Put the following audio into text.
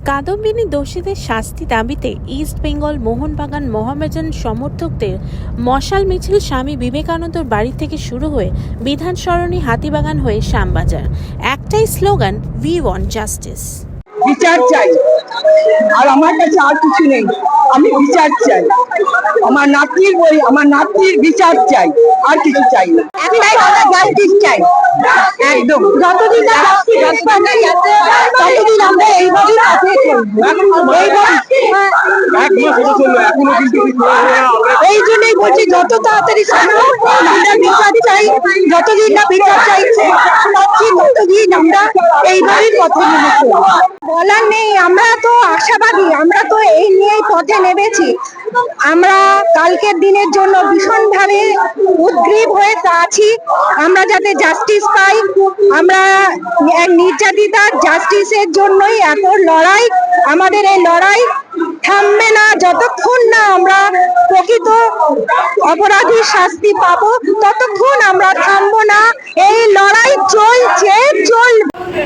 কাদম্বিনী দোষীদের শাস্তি দাবিতে ইস্ট বেঙ্গল মোহনবাগান মহামেডান সমর্থকদের মশাল মিছিল স্বামী বিবেকানন্দর বাড়ি থেকে শুরু হয়ে বিধান সরণি হাতিবাগান হয়ে শ্যামবাজার। একটাই স্লোগান, উই ওয়ান্ট জাস্টিস। বিচার চাই, আর আমার কাছে আর কিছু নেই। আমি বিচার চাই, আমার নাতির বই, আমার নাতির বিচার চাই, আর কিছু চাই না। একটাই কথা, জাস্টিস চাই। একদম যতদিন না ততদিন আমরা এইভাবেই পথে চলবো। এই জন্যই বলছি যত তাড়াতাড়ি সম্ভব আমরা বিচার চাই। যতদিন না বিচার চাইছে ততদিন আমরা এইভাবেই পথে নেমে চলবো। বলার নেই, আমরা তো আশাবাদী, আমরা তো এই নিয়েই পথে নেমেছি। আমরা কালকের দিনের জন্য ভীষণভাবে উদ্গ্রীব হয়ে আছি। আমরা যাতে জাস্টিস পাই, আমরা এক নির্যাতিতার জাস্টিসের জন্যই এত লড়াই। আমাদের এই লড়াই থামবে না যতক্ষণ না আমরা প্রকৃত অপরাধীর শাস্তি পাবো, ততক্ষণ আমরা থামবো না। এই লড়াই চলছে, চলবে।